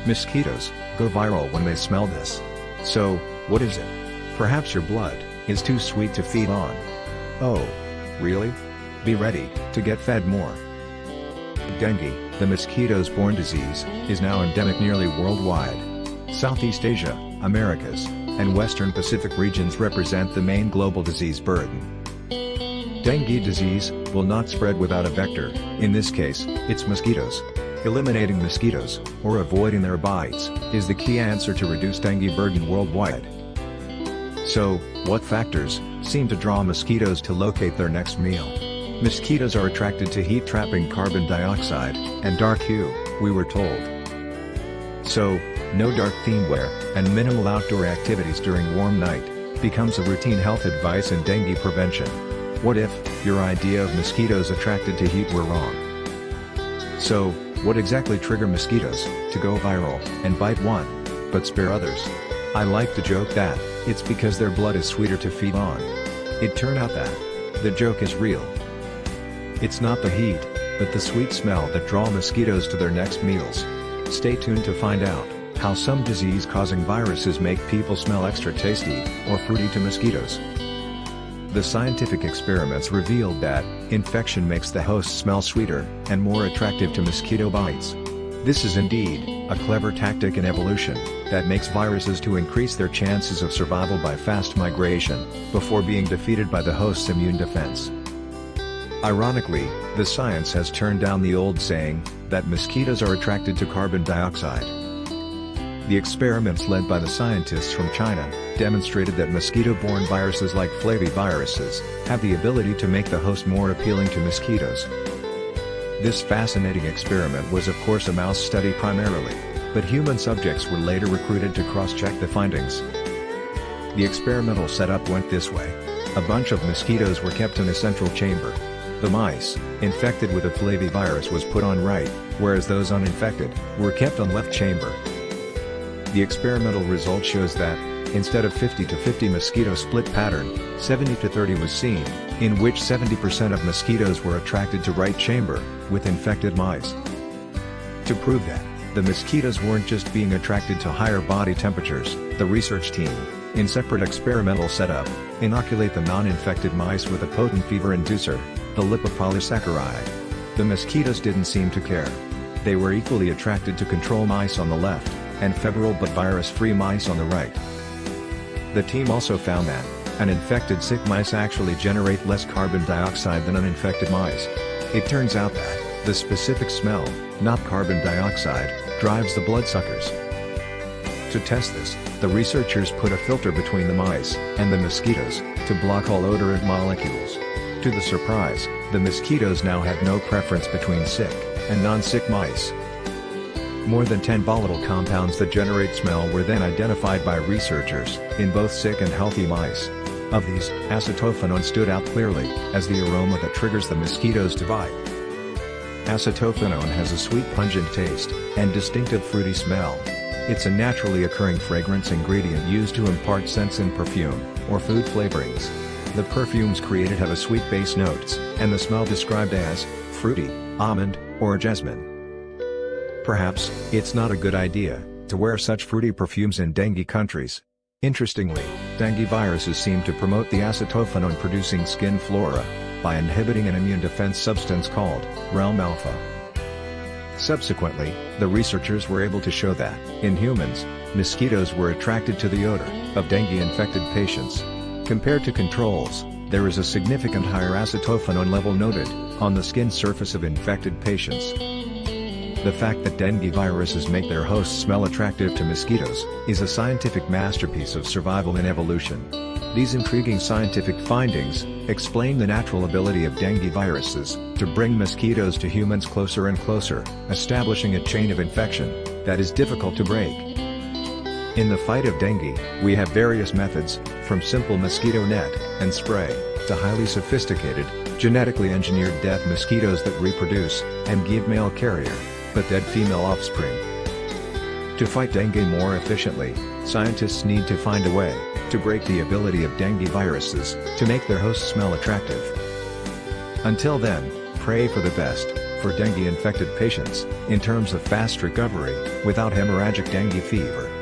Mosquitoes go viral when they smell this. So, what is it? Perhaps your blood is too sweet to feed on. Oh, really? Be ready to get fed more. Dengue, the mosquitoes-borne disease, is now endemic nearly worldwide. Southeast Asia, Americas, and Western Pacific regions represent the main global disease burden. Dengue disease will not spread without a vector, in this case, it's mosquitoes. Eliminating mosquitoes, or avoiding their bites, is the key answer to reduce dengue burden worldwide. So, what factors seem to draw mosquitoes to locate their next meal? Mosquitoes are attracted to heat-trapping carbon dioxide and dark hue, we were told. So, no dark theme wear and minimal outdoor activities during warm night becomes a routine health advice in dengue prevention. What if your idea of mosquitoes attracted to heat were wrong? So, what exactly trigger mosquitoes to go viral and bite one, but spare others? I like to joke that it's because their blood is sweeter to feed on. It turned out that the joke is real. It's not the heat, but the sweet smell that draw mosquitoes to their next meals. Stay tuned to find out how some disease-causing viruses make people smell extra tasty or fruity to mosquitoes. The scientific experiments revealed that infection makes the host smell sweeter and more attractive to mosquito bites. This is indeed a clever tactic in evolution that makes viruses to increase their chances of survival by fast migration before being defeated by the host's immune defense. Ironically, the science has turned down the old saying that mosquitoes are attracted to carbon dioxide. The experiments led by the scientists from China demonstrated that mosquito-borne viruses like flaviviruses have the ability to make the host more appealing to mosquitoes. This fascinating experiment was of course a mouse study primarily, but human subjects were later recruited to cross-check the findings. The experimental setup went this way. A bunch of mosquitoes were kept in a central chamber. The mice, infected with a flavivirus, was put on right, whereas those uninfected were kept on left chamber. The experimental result shows that, instead of 50-50 mosquito split pattern, 70-30 was seen, in which 70% of mosquitoes were attracted to right chamber, with infected mice. To prove that the mosquitoes weren't just being attracted to higher body temperatures, the research team, in separate experimental setup, inoculate the non-infected mice with a potent fever inducer, the lipopolysaccharide. The mosquitoes didn't seem to care. They were equally attracted to control mice on the left, and febrile but virus-free mice on the right. The team also found that uninfected sick mice actually generate less carbon dioxide than uninfected mice. It turns out that the specific smell, not carbon dioxide, drives the bloodsuckers. To test this, the researchers put a filter between the mice and the mosquitoes to block all odorant molecules. To the surprise, the mosquitoes now had no preference between sick and non-sick mice. More than 10 volatile compounds that generate smell were then identified by researchers in both sick and healthy mice. Of these, acetophenone stood out clearly as the aroma that triggers the mosquitoes to bite. Acetophenone has a sweet pungent taste and distinctive fruity smell. It's a naturally occurring fragrance ingredient used to impart scents in perfume or food flavorings. The perfumes created have a sweet base notes, and the smell described as fruity, almond, or jasmine. Perhaps it's not a good idea to wear such fruity perfumes in dengue countries. Interestingly, dengue viruses seem to promote the acetophenone-producing skin flora by inhibiting an immune defense substance called realm alpha. Subsequently, the researchers were able to show that, in humans, mosquitoes were attracted to the odor of dengue-infected patients. Compared to controls, there is a significant higher acetophenone level noted on the skin surface of infected patients. The fact that dengue viruses make their hosts smell attractive to mosquitoes is a scientific masterpiece of survival in evolution. These intriguing scientific findings explain the natural ability of dengue viruses to bring mosquitoes to humans closer and closer, establishing a chain of infection that is difficult to break. In the fight of dengue, we have various methods, from simple mosquito net and spray, to highly sophisticated, genetically engineered dead mosquitoes that reproduce and give male carrier, but dead female offspring. To fight dengue more efficiently, scientists need to find a way to break the ability of dengue viruses to make their hosts smell attractive. Until then, pray for the best for for dengue-infected patients, in terms of fast recovery, without hemorrhagic dengue fever.